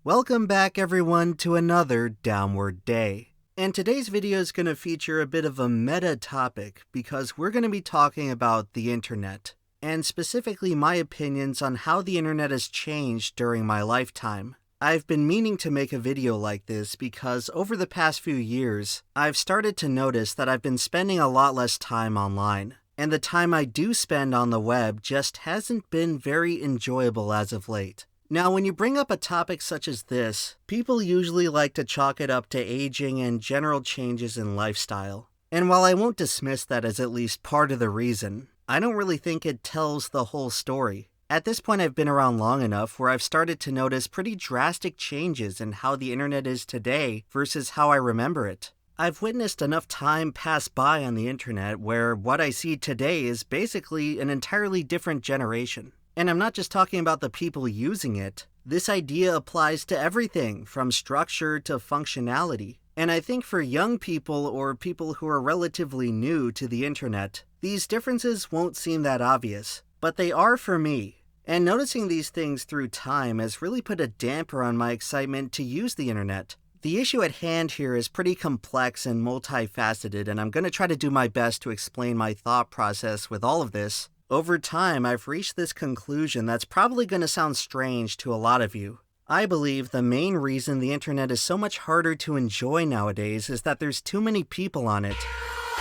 Welcome back everyone to another Downward Day. And today's video is going to feature a bit of a meta topic because we're going to be talking about the internet, and specifically my opinions on how the internet has changed during my lifetime. I've been meaning to make a video like this because over the past few years, I've started to notice that I've been spending a lot less time online. And the time I do spend on the web just hasn't been very enjoyable as of late. Now, when you bring up a topic such as this, people usually like to chalk it up to aging and general changes in lifestyle. And while I won't dismiss that as at least part of the reason, I don't really think it tells the whole story. At this point, I've been around long enough where I've started to notice pretty drastic changes in how the internet is today versus how I remember it. I've witnessed enough time pass by on the internet where what I see today is basically an entirely different generation. And I'm not just talking about the people using it. This idea applies to everything from structure to functionality. And I think for young people or people who are relatively new to the internet, these differences won't seem that obvious, but they are for me. And noticing these things through time has really put a damper on my excitement to use the internet. The issue at hand here is pretty complex and multifaceted, and I'm going to try to do my best to explain my thought process with all of this. Over time, I've reached this conclusion that's probably going to sound strange to a lot of you. I believe the main reason the internet is so much harder to enjoy nowadays is that there's too many people on it.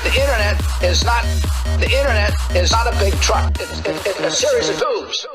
The internet is not a big truck. It's a series of tubes.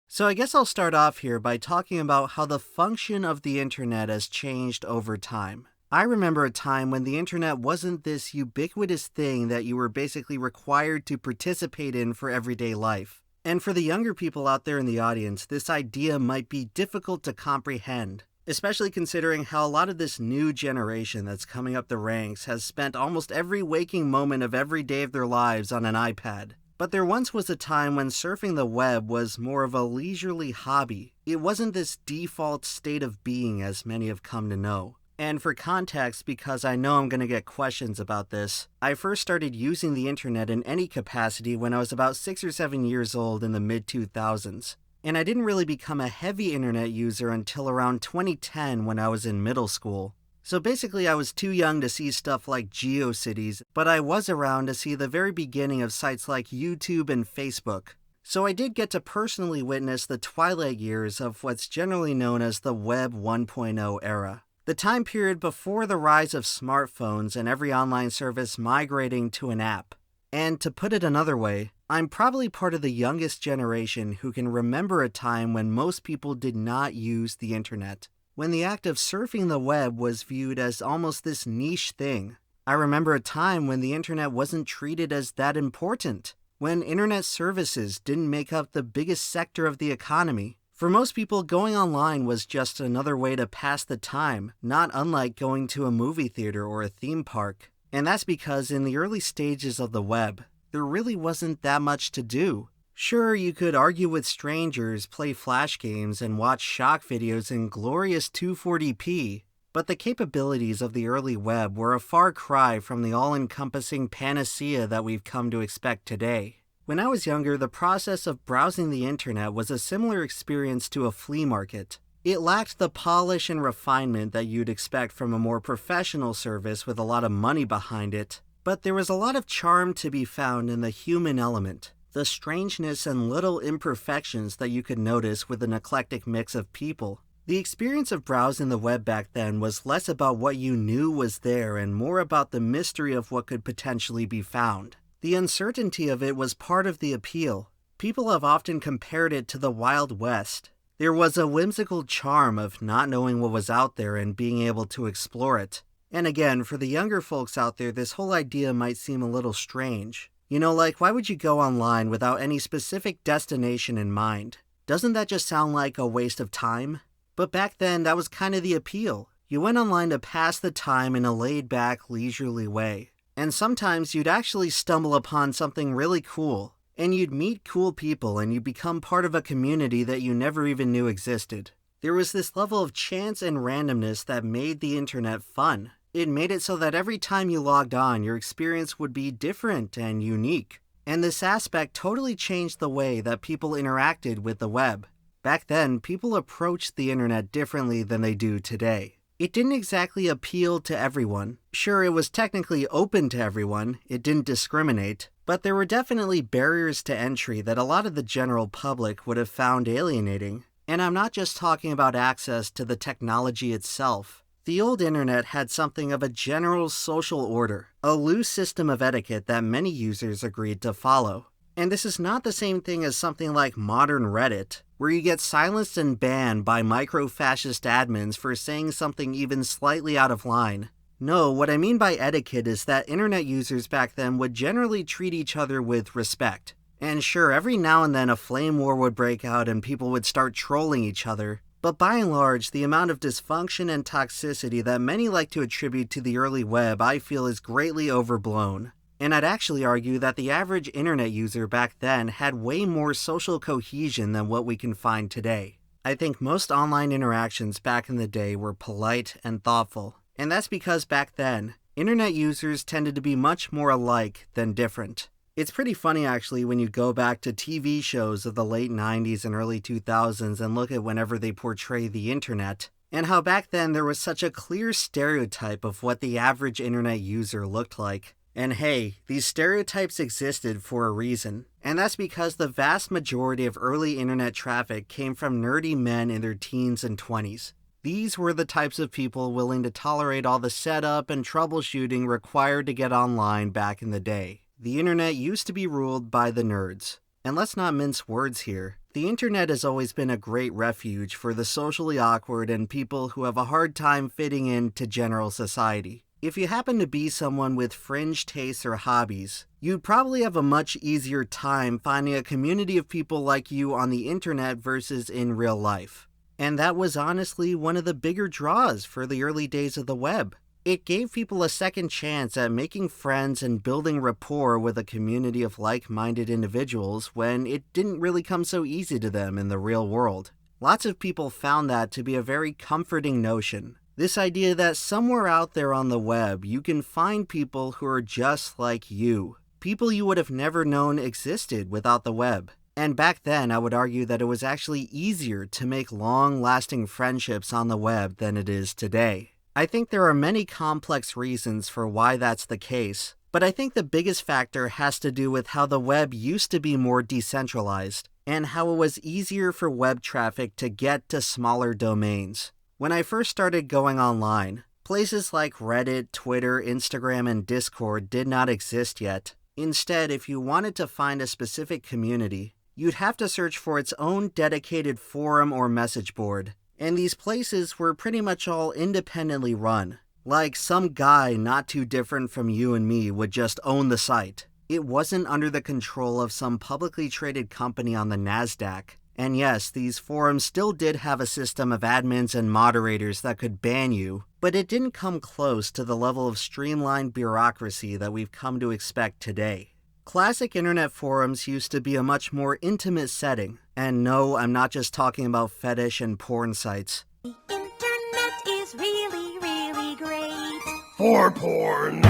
So I guess I'll start off here by talking about how the function of the internet has changed over time. I remember a time when the internet wasn't this ubiquitous thing that you were basically required to participate in for everyday life. And for the younger people out there in the audience, this idea might be difficult to comprehend, especially considering how a lot of this new generation that's coming up the ranks has spent almost every waking moment of every day of their lives on an iPad. But there once was a time when surfing the web was more of a leisurely hobby. It wasn't this default state of being as many have come to know. And for context, because I know I'm going to get questions about this, I first started using the internet in any capacity when I was about 6 or 7 years old in the mid-2000s. And I didn't really become a heavy internet user until around 2010 when I was in middle school. So basically I was too young to see stuff like GeoCities, but I was around to see the very beginning of sites like YouTube and Facebook. So I did get to personally witness the twilight years of what's generally known as the Web 1.0 era. The time period before the rise of smartphones and every online service migrating to an app. And to put it another way, I'm probably part of the youngest generation who can remember a time when most people did not use the internet, when the act of surfing the web was viewed as almost this niche thing. I remember a time when the internet wasn't treated as that important, when internet services didn't make up the biggest sector of the economy. For most people, going online was just another way to pass the time, not unlike going to a movie theater or a theme park. And that's because in the early stages of the web, there really wasn't that much to do. Sure, you could argue with strangers, play flash games, and watch shock videos in glorious 240p, but the capabilities of the early web were a far cry from the all-encompassing panacea that we've come to expect today. When I was younger, the process of browsing the internet was a similar experience to a flea market. It lacked the polish and refinement that you'd expect from a more professional service with a lot of money behind it, but there was a lot of charm to be found in the human element, the strangeness and little imperfections that you could notice with an eclectic mix of people. The experience of browsing the web back then was less about what you knew was there and more about the mystery of what could potentially be found. The uncertainty of it was part of the appeal. People have often compared it to the Wild West. There was a whimsical charm of not knowing what was out there and being able to explore it. And again, for the younger folks out there, this whole idea might seem a little strange. You know, like, why would you go online without any specific destination in mind? Doesn't that just sound like a waste of time? But back then, that was kind of the appeal. You went online to pass the time in a laid-back, leisurely way. And sometimes you'd actually stumble upon something really cool, and you'd meet cool people and you'd become part of a community that you never even knew existed. There was this level of chance and randomness that made the internet fun. It made it so that every time you logged on, your experience would be different and unique. And this aspect totally changed the way that people interacted with the web. Back then, people approached the internet differently than they do today. It didn't exactly appeal to everyone. Sure, it was technically open to everyone, it didn't discriminate, but there were definitely barriers to entry that a lot of the general public would have found alienating. And I'm not just talking about access to the technology itself. The old internet had something of a general social order, a loose system of etiquette that many users agreed to follow. And this is not the same thing as something like modern Reddit, where you get silenced and banned by micro-fascist admins for saying something even slightly out of line. No, what I mean by etiquette is that internet users back then would generally treat each other with respect. And sure, every now and then a flame war would break out and people would start trolling each other, but by and large, the amount of dysfunction and toxicity that many like to attribute to the early web I feel is greatly overblown. And I'd actually argue that the average internet user back then had way more social cohesion than what we can find today. I think most online interactions back in the day were polite and thoughtful, and that's because back then, internet users tended to be much more alike than different. It's pretty funny actually when you go back to TV shows of the late 90s and early 2000s and look at whenever they portray the internet, and how back then there was such a clear stereotype of what the average internet user looked like. And hey, these stereotypes existed for a reason, and that's because the vast majority of early internet traffic came from nerdy men in their teens and 20s. These were the types of people willing to tolerate all the setup and troubleshooting required to get online back in the day. The internet used to be ruled by the nerds. And let's not mince words here. The internet has always been a great refuge for the socially awkward and people who have a hard time fitting into general society. If you happen to be someone with fringe tastes or hobbies, you'd probably have a much easier time finding a community of people like you on the internet versus in real life. And that was honestly one of the bigger draws for the early days of the web. It gave people a second chance at making friends and building rapport with a community of like-minded individuals when it didn't really come so easy to them in the real world. Lots of people found that to be a very comforting notion. This idea that somewhere out there on the web, you can find people who are just like you. People you would have never known existed without the web. And back then, I would argue that it was actually easier to make long-lasting friendships on the web than it is today. I think there are many complex reasons for why that's the case, but I think the biggest factor has to do with how the web used to be more decentralized, and how it was easier for web traffic to get to smaller domains. When I first started going online, places like Reddit, Twitter, Instagram, and Discord did not exist yet. Instead, if you wanted to find a specific community, you'd have to search for its own dedicated forum or message board. And these places were pretty much all independently run. Like some guy not too different from you and me would just own the site. It wasn't under the control of some publicly traded company on the NASDAQ. And yes, these forums still did have a system of admins and moderators that could ban you, but it didn't come close to the level of streamlined bureaucracy that we've come to expect today. Classic internet forums used to be a much more intimate setting. And no, I'm not just talking about fetish and porn sites. The internet is really, really great. For porn.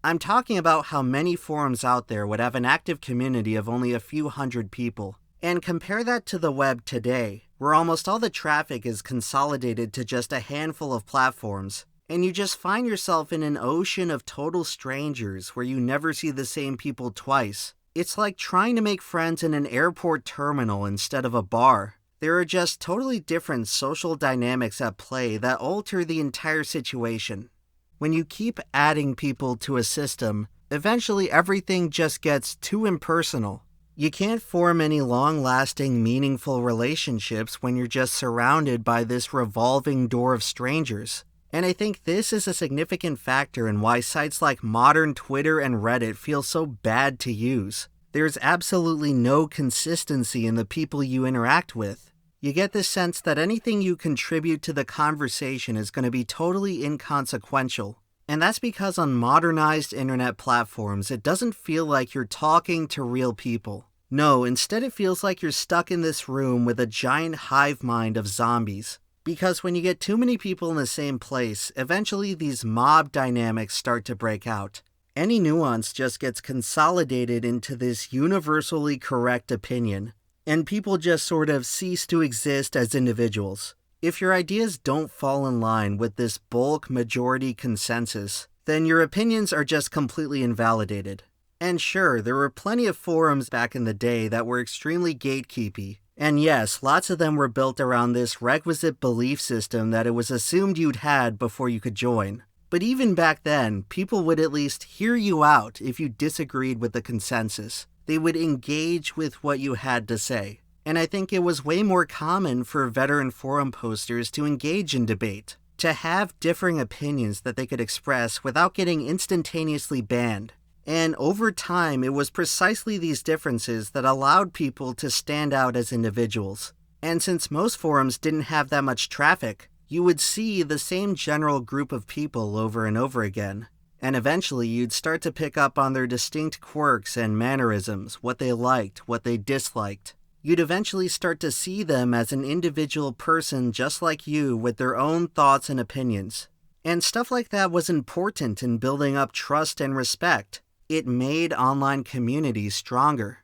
I'm talking about how many forums out there would have an active community of only a few hundred people. And compare that to the web today, where almost all the traffic is consolidated to just a handful of platforms. And you just find yourself in an ocean of total strangers where you never see the same people twice. It's like trying to make friends in an airport terminal instead of a bar. There are just totally different social dynamics at play that alter the entire situation. When you keep adding people to a system, eventually everything just gets too impersonal. You can't form any long-lasting, meaningful relationships when you're just surrounded by this revolving door of strangers. And I think this is a significant factor in why sites like modern Twitter and Reddit feel so bad to use. There's absolutely no consistency in the people you interact with. You get the sense that anything you contribute to the conversation is going to be totally inconsequential. And that's because on modernized internet platforms, it doesn't feel like you're talking to real people. No, instead it feels like you're stuck in this room with a giant hive mind of zombies. Because when you get too many people in the same place, eventually these mob dynamics start to break out. Any nuance just gets consolidated into this universally correct opinion. and people just sort of cease to exist as individuals. If your ideas don't fall in line with this bulk majority consensus, then your opinions are just completely invalidated. And sure, there were plenty of forums back in the day that were extremely gatekeepy. And yes, lots of them were built around this requisite belief system that it was assumed you'd had before you could join. But even back then, people would at least hear you out if you disagreed with the consensus. They would engage with what you had to say. And I think it was way more common for veteran forum posters to engage in debate, to have differing opinions that they could express without getting instantaneously banned. And over time, it was precisely these differences that allowed people to stand out as individuals. And since most forums didn't have that much traffic, you would see the same general group of people over and over again. And eventually, you'd start to pick up on their distinct quirks and mannerisms, what they liked, what they disliked. You'd eventually start to see them as an individual person just like you with their own thoughts and opinions. And stuff like that was important in building up trust and respect. It made online communities stronger.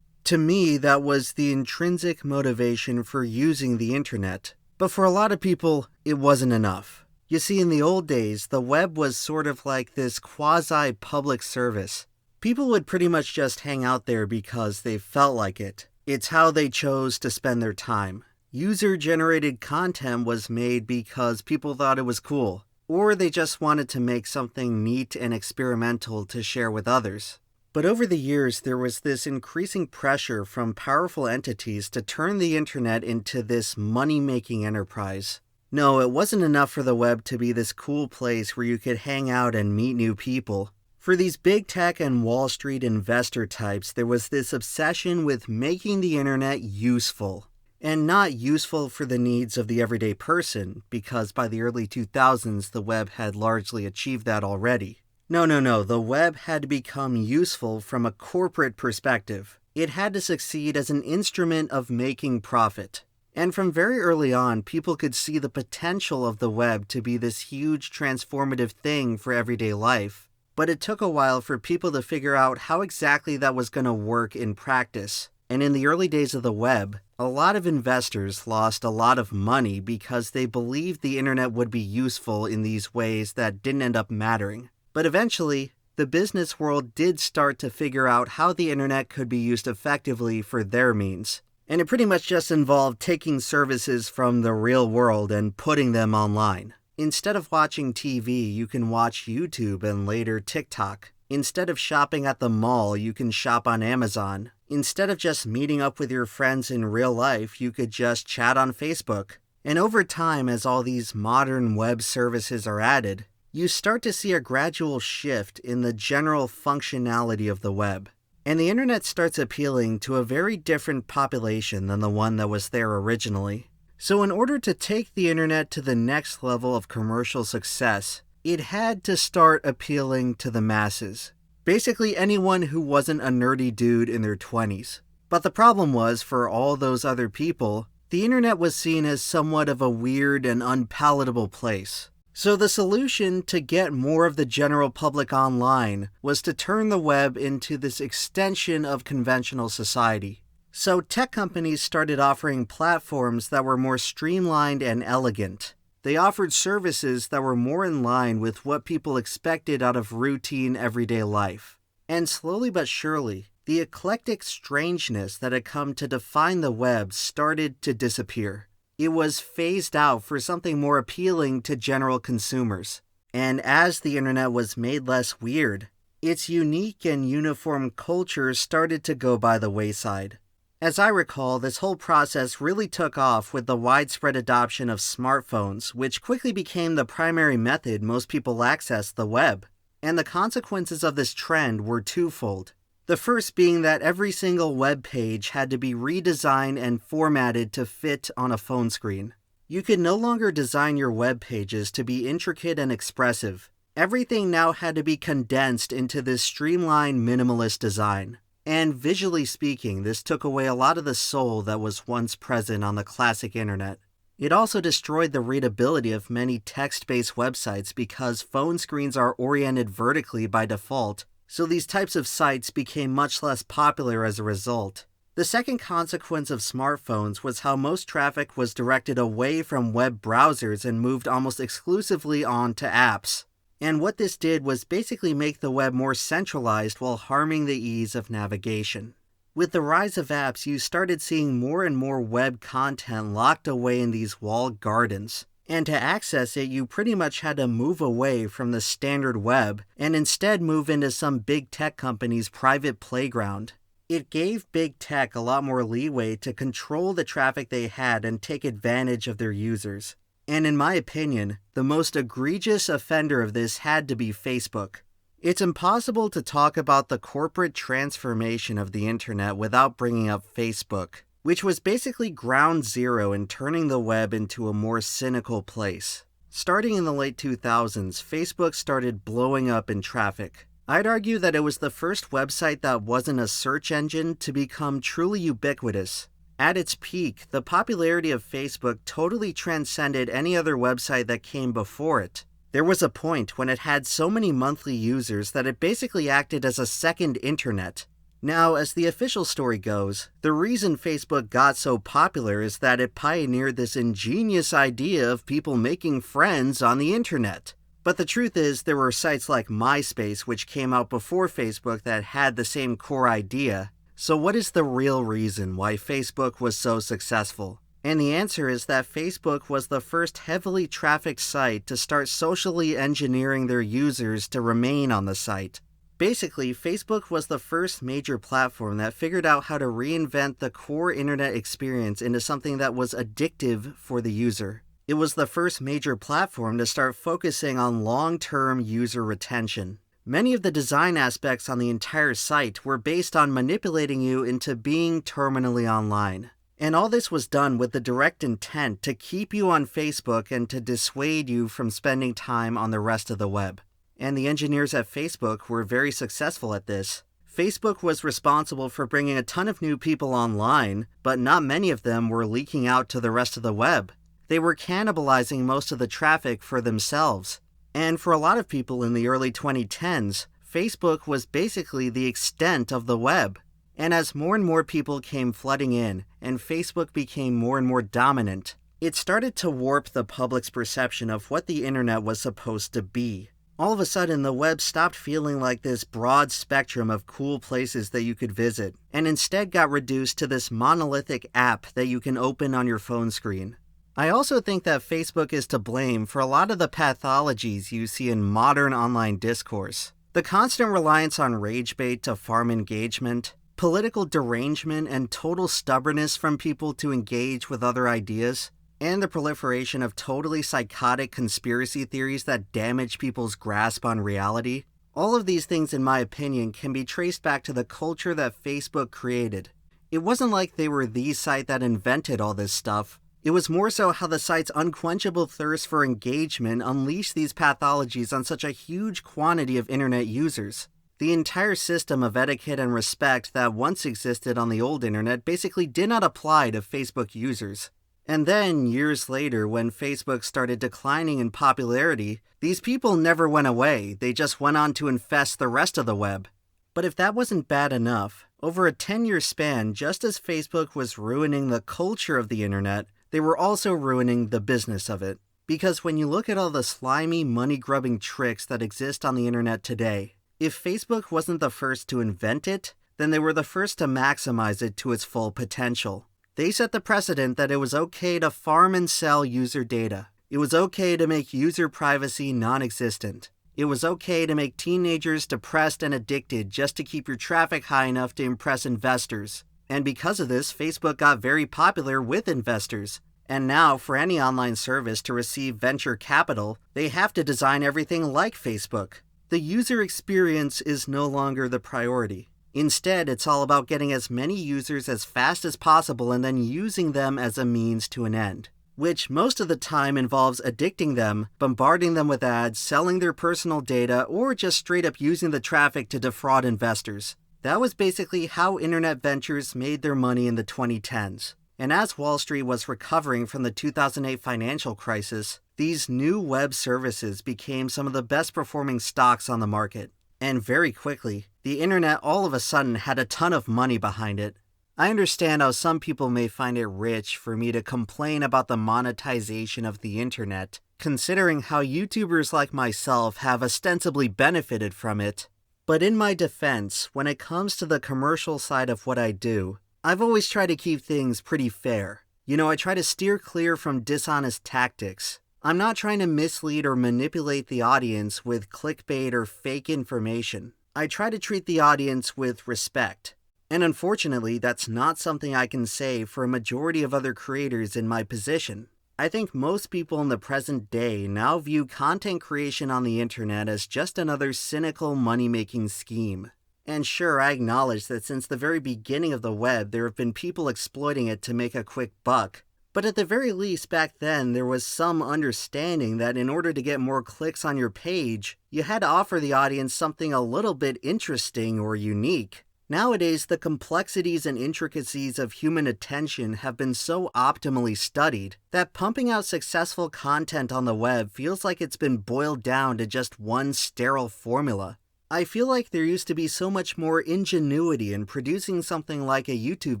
To me, that was the intrinsic motivation for using the internet. But for a lot of people, it wasn't enough. You see, in the old days, the web was sort of like this quasi-public service. People would pretty much just hang out there because they felt like it. It's how they chose to spend their time. User-generated content was made because people thought it was cool, or they just wanted to make something neat and experimental to share with others. But over the years, there was this increasing pressure from powerful entities to turn the internet into this money-making enterprise. No, it wasn't enough for the web to be this cool place where you could hang out and meet new people. For these big tech and Wall Street investor types, there was this obsession with making the internet useful. And not useful for the needs of the everyday person, because by the early 2000s, the web had largely achieved that already. No, the web had to become useful from a corporate perspective. It had to succeed as an instrument of making profit. And from very early on, people could see the potential of the web to be this huge transformative thing for everyday life. But it took a while for people to figure out how exactly that was going to work in practice. And in the early days of the web, a lot of investors lost a lot of money because they believed the internet would be useful in these ways that didn't end up mattering. But eventually, the business world did start to figure out how the internet could be used effectively for their means. And it pretty much just involved taking services from the real world and putting them online. Instead of watching TV, you can watch YouTube and later TikTok. Instead of shopping at the mall, you can shop on Amazon. Instead of just meeting up with your friends in real life, you could just chat on Facebook. And over time, as all these modern web services are added, you start to see a gradual shift in the general functionality of the web. And the internet starts appealing to a very different population than the one that was there originally. So in order to take the internet to the next level of commercial success, it had to start appealing to the masses. Basically anyone who wasn't a nerdy dude in their 20s. But the problem was, for all those other people, the internet was seen as somewhat of a weird and unpalatable place. So the solution to get more of the general public online was to turn the web into this extension of conventional society. So tech companies started offering platforms that were more streamlined and elegant. They offered services that were more in line with what people expected out of routine everyday life. And slowly but surely, the eclectic strangeness that had come to define the web started to disappear. It was phased out for something more appealing to general consumers. And as the internet was made less weird, its unique and uniform culture started to go by the wayside. As I recall, this whole process really took off with the widespread adoption of smartphones, which quickly became the primary method most people accessed the web. And the consequences of this trend were twofold. The first being that every single web page had to be redesigned and formatted to fit on a phone screen. You could no longer design your web pages to be intricate and expressive. Everything now had to be condensed into this streamlined minimalist design. And visually speaking, this took away a lot of the soul that was once present on the classic internet. It also destroyed the readability of many text-based websites because phone screens are oriented vertically by default, so these types of sites became much less popular as a result. The second consequence of smartphones was how most traffic was directed away from web browsers and moved almost exclusively onto apps. And what this did was basically make the web more centralized while harming the ease of navigation. With the rise of apps, you started seeing more and more web content locked away in these walled gardens. And to access it, you pretty much had to move away from the standard web and instead move into some big tech company's private playground. It gave big tech a lot more leeway to control the traffic they had and take advantage of their users. And in my opinion, the most egregious offender of this had to be Facebook. It's impossible to talk about the corporate transformation of the internet without bringing up Facebook, which was basically ground zero in turning the web into a more cynical place. Starting in the late 2000s, Facebook started blowing up in traffic. I'd argue that it was the first website that wasn't a search engine to become truly ubiquitous. At its peak, the popularity of Facebook totally transcended any other website that came before it. There was a point when it had so many monthly users that it basically acted as a second internet. Now, as the official story goes, the reason Facebook got so popular is that it pioneered this ingenious idea of people making friends on the internet. But the truth is, there were sites like MySpace which came out before Facebook that had the same core idea. So what is the real reason why Facebook was so successful? And the answer is that Facebook was the first heavily trafficked site to start socially engineering their users to remain on the site. Basically, Facebook was the first major platform that figured out how to reinvent the core internet experience into something that was addictive for the user. It was the first major platform to start focusing on long-term user retention. Many of the design aspects on the entire site were based on manipulating you into being terminally online. And all this was done with the direct intent to keep you on Facebook and to dissuade you from spending time on the rest of the web. And the engineers at Facebook were very successful at this. Facebook was responsible for bringing a ton of new people online, but not many of them were leaking out to the rest of the web. They were cannibalizing most of the traffic for themselves. And for a lot of people in the early 2010s, Facebook was basically the extent of the web. And as more and more people came flooding in, and Facebook became more and more dominant, it started to warp the public's perception of what the internet was supposed to be. All of a sudden, the web stopped feeling like this broad spectrum of cool places that you could visit, and instead got reduced to this monolithic app that you can open on your phone screen. I also think that Facebook is to blame for a lot of the pathologies you see in modern online discourse. The constant reliance on rage bait to farm engagement, political derangement, and total stubbornness from people to engage with other ideas, and the proliferation of totally psychotic conspiracy theories that damage people's grasp on reality. All of these things, in my opinion, can be traced back to the culture that Facebook created. It wasn't like they were the site that invented all this stuff. It was more so how the site's unquenchable thirst for engagement unleashed these pathologies on such a huge quantity of internet users. The entire system of etiquette and respect that once existed on the old internet basically did not apply to Facebook users. And then, years later, when Facebook started declining in popularity, these people never went away, they just went on to infest the rest of the web. But if that wasn't bad enough, over a 10-year span, just as Facebook was ruining the culture of the internet, they were also ruining the business of it. Because when you look at all the slimy, money-grubbing tricks that exist on the internet today, if Facebook wasn't the first to invent it, then they were the first to maximize it to its full potential. They set the precedent that it was okay to farm and sell user data. It was okay to make user privacy non-existent. It was okay to make teenagers depressed and addicted just to keep your traffic high enough to impress investors. And because of this, Facebook got very popular with investors. And now, for any online service to receive venture capital, they have to design everything like Facebook. The user experience is no longer the priority. Instead, it's all about getting as many users as fast as possible and then using them as a means to an end, which most of the time involves addicting them, bombarding them with ads, selling their personal data, or just straight up using the traffic to defraud investors. That was basically how internet ventures made their money in the 2010s. And as Wall Street was recovering from the 2008 financial crisis, these new web services became some of the best performing stocks on the market. And very quickly, the internet all of a sudden had a ton of money behind it. I understand how some people may find it rich for me to complain about the monetization of the internet, considering how YouTubers like myself have ostensibly benefited from it. But in my defense, when it comes to the commercial side of what I do, I've always tried to keep things pretty fair. I try to steer clear from dishonest tactics. I'm not trying to mislead or manipulate the audience with clickbait or fake information. I try to treat the audience with respect. And unfortunately, that's not something I can say for a majority of other creators in my position. I think most people in the present day now view content creation on the internet as just another cynical money-making scheme. And sure, I acknowledge that since the very beginning of the web, there have been people exploiting it to make a quick buck. But at the very least, back then, there was some understanding that in order to get more clicks on your page, you had to offer the audience something a little bit interesting or unique. Nowadays, the complexities and intricacies of human attention have been so optimally studied that pumping out successful content on the web feels like it's been boiled down to just one sterile formula. I feel like there used to be so much more ingenuity in producing something like a YouTube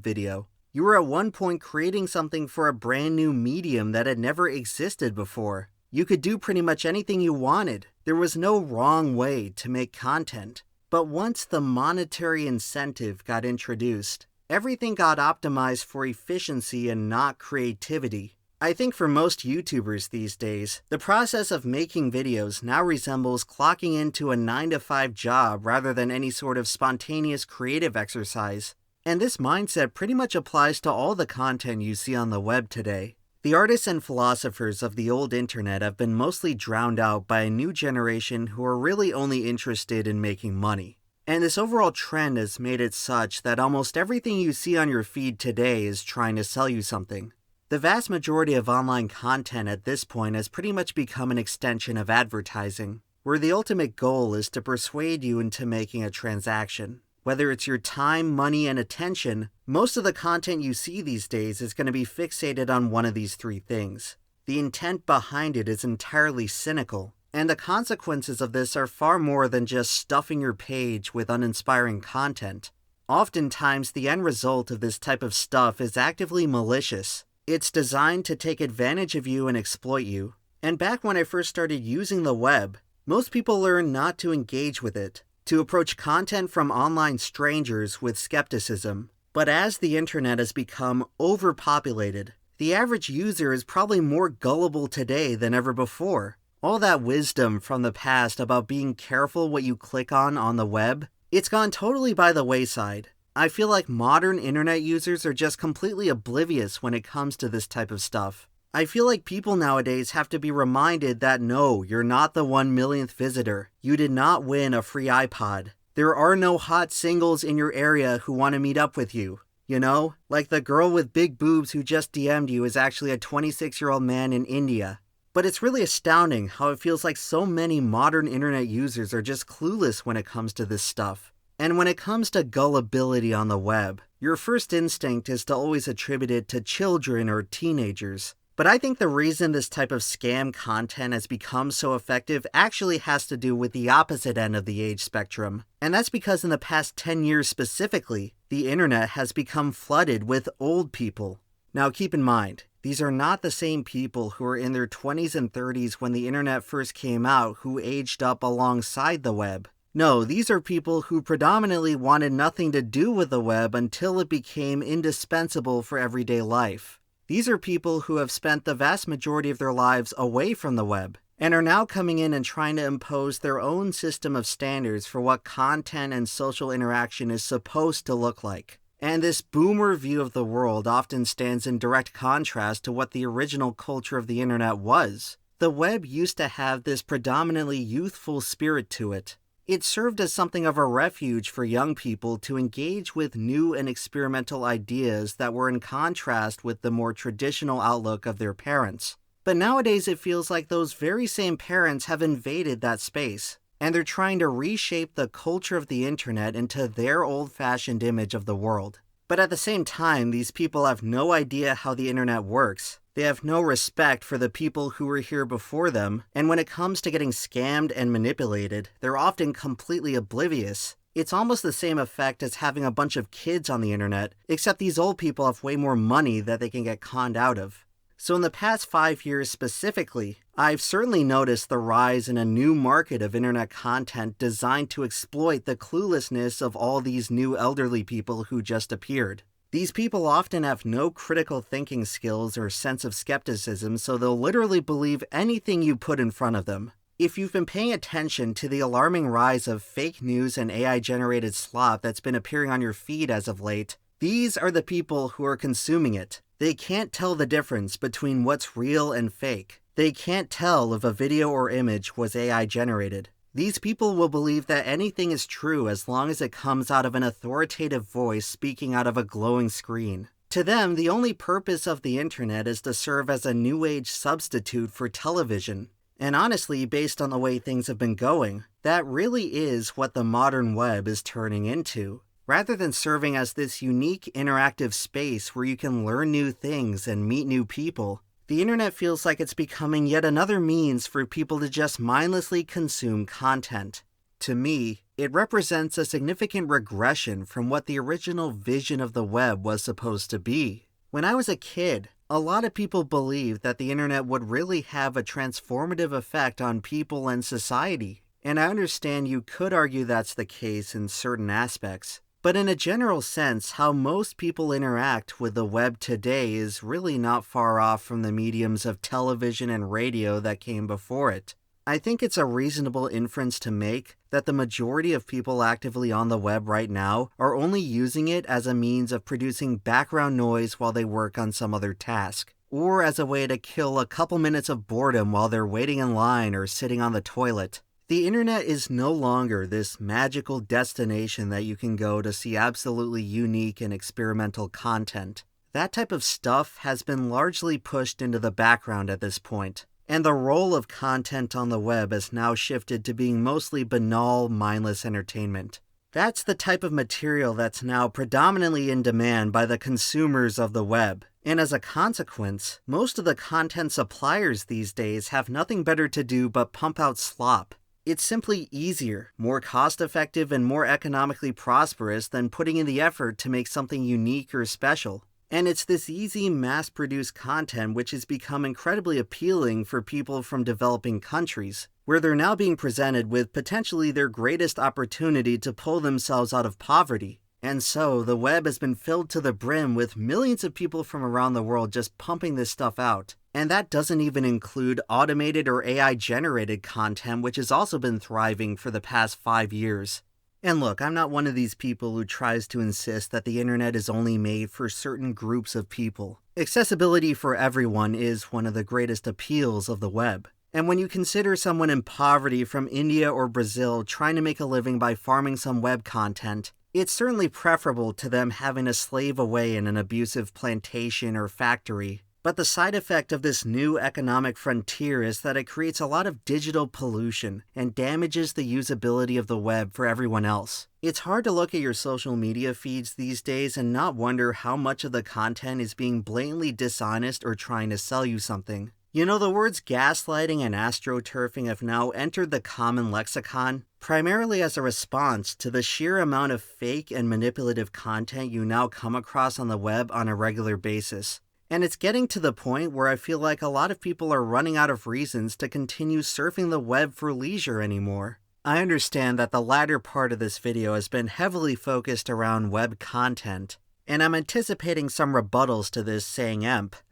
video. You were at one point creating something for a brand new medium that had never existed before. You could do pretty much anything you wanted. There was no wrong way to make content. But once the monetary incentive got introduced, everything got optimized for efficiency and not creativity. I think for most YouTubers these days, the process of making videos now resembles clocking into a 9-to-5 job rather than any sort of spontaneous creative exercise. And this mindset pretty much applies to all the content you see on the web today. The artists and philosophers of the old internet have been mostly drowned out by a new generation who are really only interested in making money. And this overall trend has made it such that almost everything you see on your feed today is trying to sell you something. The vast majority of online content at this point has pretty much become an extension of advertising, where the ultimate goal is to persuade you into making a transaction. Whether it's your time, money, and attention, most of the content you see these days is going to be fixated on one of these three things. The intent behind it is entirely cynical, and the consequences of this are far more than just stuffing your page with uninspiring content. Oftentimes, the end result of this type of stuff is actively malicious. It's designed to take advantage of you and exploit you. And back when I first started using the web, most people learned not to engage with it, to approach content from online strangers with skepticism. But as the internet has become overpopulated, the average user is probably more gullible today than ever before. All that wisdom from the past about being careful what you click on the web, it's gone totally by the wayside. I feel like modern internet users are just completely oblivious when it comes to this type of stuff. I feel like people nowadays have to be reminded that no, you're not the 1 millionth visitor. You did not win a free iPod. There are no hot singles in your area who want to meet up with you. You know, like the girl with big boobs who just DM'd you is actually a 26-year-old man in India. But it's really astounding how it feels like so many modern internet users are just clueless when it comes to this stuff. And when it comes to gullibility on the web, your first instinct is to always attribute it to children or teenagers. But I think the reason this type of scam content has become so effective actually has to do with the opposite end of the age spectrum. And that's because in the past 10 years specifically, the internet has become flooded with old people. Now keep in mind, these are not the same people who were in their 20s and 30s when the internet first came out who aged up alongside the web. No, these are people who predominantly wanted nothing to do with the web until it became indispensable for everyday life. These are people who have spent the vast majority of their lives away from the web and are now coming in and trying to impose their own system of standards for what content and social interaction is supposed to look like. And this boomer view of the world often stands in direct contrast to what the original culture of the internet was. The web used to have this predominantly youthful spirit to it. It served as something of a refuge for young people to engage with new and experimental ideas that were in contrast with the more traditional outlook of their parents. But nowadays it feels like those very same parents have invaded that space, and they're trying to reshape the culture of the internet into their old-fashioned image of the world. But at the same time, these people have no idea how the internet works. They have no respect for the people who were here before them, and when it comes to getting scammed and manipulated, they're often completely oblivious. It's almost the same effect as having a bunch of kids on the internet, except these old people have way more money that they can get conned out of. So in the past 5 years specifically, I've certainly noticed the rise in a new market of internet content designed to exploit the cluelessness of all these new elderly people who just appeared. These people often have no critical thinking skills or sense of skepticism, so they'll literally believe anything you put in front of them. If you've been paying attention to the alarming rise of fake news and AI-generated slop that's been appearing on your feed as of late, these are the people who are consuming it. They can't tell the difference between what's real and fake. They can't tell if a video or image was AI-generated. These people will believe that anything is true as long as it comes out of an authoritative voice speaking out of a glowing screen. To them, the only purpose of the internet is to serve as a new age substitute for television. And honestly, based on the way things have been going, that really is what the modern web is turning into. Rather than serving as this unique interactive space where you can learn new things and meet new people, the internet feels like it's becoming yet another means for people to just mindlessly consume content. To me, it represents a significant regression from what the original vision of the web was supposed to be. When I was a kid, a lot of people believed that the internet would really have a transformative effect on people and society. And I understand you could argue that's the case in certain aspects. But in a general sense, how most people interact with the web today is really not far off from the mediums of television and radio that came before it. I think it's a reasonable inference to make that the majority of people actively on the web right now are only using it as a means of producing background noise while they work on some other task, or as a way to kill a couple minutes of boredom while they're waiting in line or sitting on the toilet. The internet is no longer this magical destination that you can go to see absolutely unique and experimental content. That type of stuff has been largely pushed into the background at this point, and the role of content on the web has now shifted to being mostly banal, mindless entertainment. That's the type of material that's now predominantly in demand by the consumers of the web. And as a consequence, most of the content suppliers these days have nothing better to do but pump out slop. It's simply easier, more cost-effective, and more economically prosperous than putting in the effort to make something unique or special. And it's this easy, mass-produced content which has become incredibly appealing for people from developing countries, where they're now being presented with potentially their greatest opportunity to pull themselves out of poverty. And so, the web has been filled to the brim with millions of people from around the world just pumping this stuff out. And that doesn't even include automated or AI-generated content, which has also been thriving for the past 5 years. And look, I'm not one of these people who tries to insist that the internet is only made for certain groups of people. Accessibility for everyone is one of the greatest appeals of the web. And when you consider someone in poverty from India or Brazil trying to make a living by farming some web content, it's certainly preferable to them having to slave away in an abusive plantation or factory. But the side effect of this new economic frontier is that it creates a lot of digital pollution and damages the usability of the web for everyone else. It's hard to look at your social media feeds these days and not wonder how much of the content is being blatantly dishonest or trying to sell you something. You know, the words gaslighting and astroturfing have now entered the common lexicon, primarily as a response to the sheer amount of fake and manipulative content you now come across on the web on a regular basis. And it's getting to the point where I feel like a lot of people are running out of reasons to continue surfing the web for leisure anymore. I understand that the latter part of this video has been heavily focused around web content, and I'm anticipating some rebuttals to this saying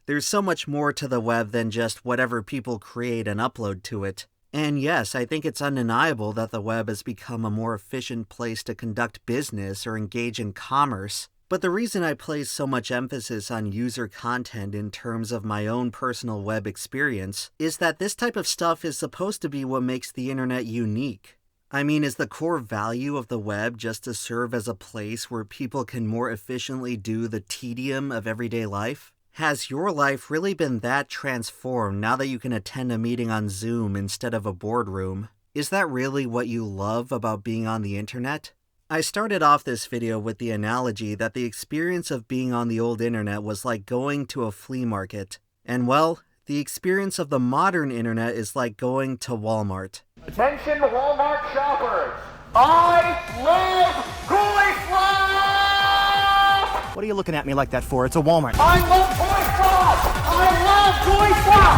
there's so much more to the web than just whatever people create and upload to it. And yes, I think it's undeniable that the web has become a more efficient place to conduct business or engage in commerce. But the reason I place so much emphasis on user content in terms of my own personal web experience is that this type of stuff is supposed to be what makes the internet unique. I mean, is the core value of the web just to serve as a place where people can more efficiently do the tedium of everyday life? Has your life really been that transformed now that you can attend a meeting on Zoom instead of a boardroom? Is that really what you love about being on the internet? I started off this video with the analogy that the experience of being on the old internet was like going to a flea market. And well, the experience of the modern internet is like going to Walmart. Attention Walmart shoppers! I love Goy What are you looking at me like that for? It's a Walmart. I love Goy I love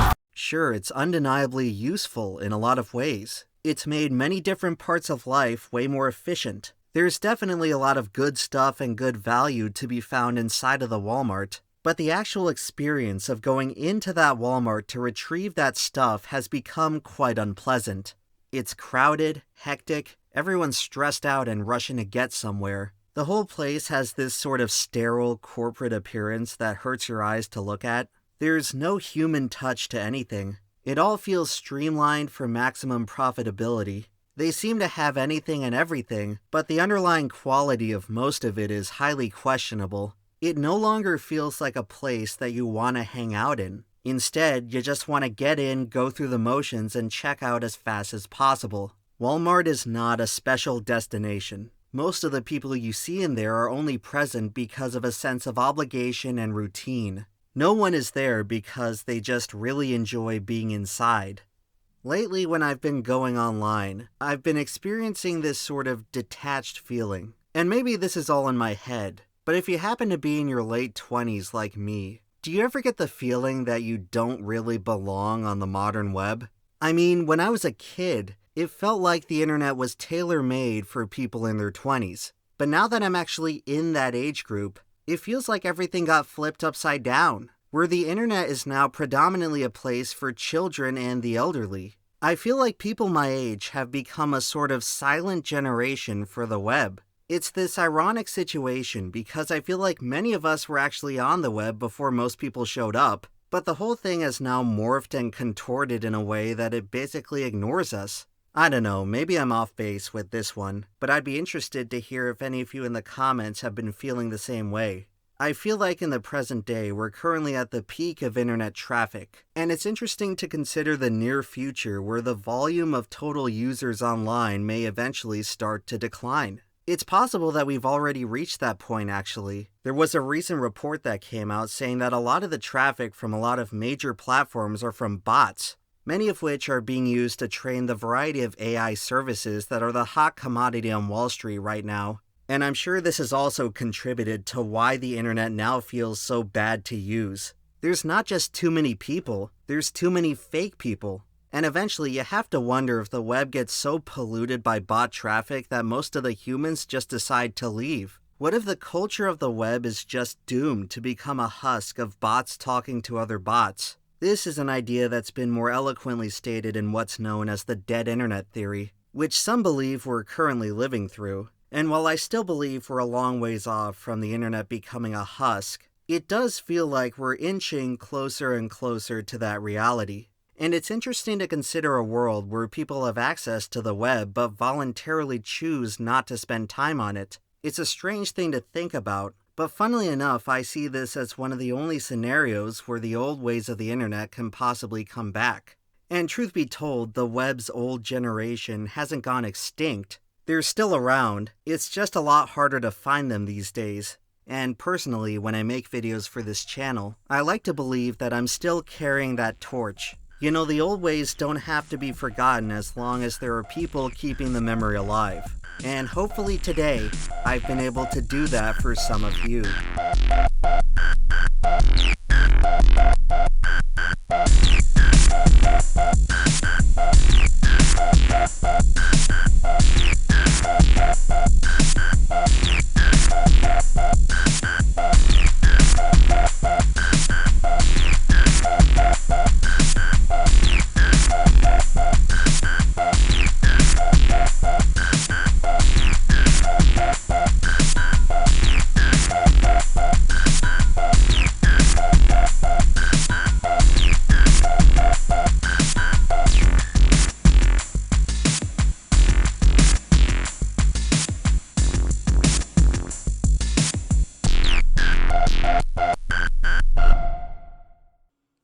Goy Sure, it's undeniably useful in a lot of ways. It's made many different parts of life way more efficient. There's definitely a lot of good stuff and good value to be found inside of the Walmart, but the actual experience of going into that Walmart to retrieve that stuff has become quite unpleasant. It's crowded, hectic, everyone's stressed out and rushing to get somewhere. The whole place has this sort of sterile corporate appearance that hurts your eyes to look at. There's no human touch to anything. It all feels streamlined for maximum profitability. They seem to have anything and everything, but the underlying quality of most of it is highly questionable. It no longer feels like a place that you want to hang out in. Instead, you just want to get in, go through the motions, and check out as fast as possible. Walmart is not a special destination. Most of the people you see in there are only present because of a sense of obligation and routine. No one is there because they just really enjoy being inside. Lately, when I've been going online, I've been experiencing this sort of detached feeling. And maybe this is all in my head, but if you happen to be in your late 20s like me, do you ever get the feeling that you don't really belong on the modern web? I mean, when I was a kid, it felt like the internet was tailor-made for people in their 20s. But now that I'm actually in that age group, it feels like everything got flipped upside down, where the internet is now predominantly a place for children and the elderly. I feel like people my age have become a sort of silent generation for the web. It's this ironic situation because I feel like many of us were actually on the web before most people showed up, but the whole thing has now morphed and contorted in a way that it basically ignores us. I don't know, maybe I'm off base with this one, but I'd be interested to hear if any of you in the comments have been feeling the same way. I feel like in the present day, we're currently at the peak of internet traffic, and it's interesting to consider the near future where the volume of total users online may eventually start to decline. It's possible that we've already reached that point, actually. There was a recent report that came out saying that a lot of the traffic from a lot of major platforms are from bots, many of which are being used to train the variety of AI services that are the hot commodity on Wall Street right now. And I'm sure this has also contributed to why the internet now feels so bad to use. There's not just too many people, there's too many fake people. And eventually you have to wonder if the web gets so polluted by bot traffic that most of the humans just decide to leave. What if the culture of the web is just doomed to become a husk of bots talking to other bots? This is an idea that's been more eloquently stated in what's known as the dead internet theory, which some believe we're currently living through. And while I still believe we're a long ways off from the internet becoming a husk, it does feel like we're inching closer and closer to that reality. And it's interesting to consider a world where people have access to the web but voluntarily choose not to spend time on it. It's a strange thing to think about, but funnily enough, I see this as one of the only scenarios where the old ways of the internet can possibly come back. And truth be told, the web's old generation hasn't gone extinct. They're still around, it's just a lot harder to find them these days. And personally, when I make videos for this channel, I like to believe that I'm still carrying that torch. You know, the old ways don't have to be forgotten as long as there are people keeping the memory alive. And hopefully today, I've been able to do that for some of you.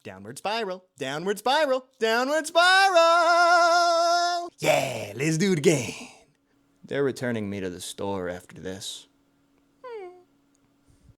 Downward spiral, downward spiral, downward spiral! Yeah, let's do it again. They're returning me to the store after this.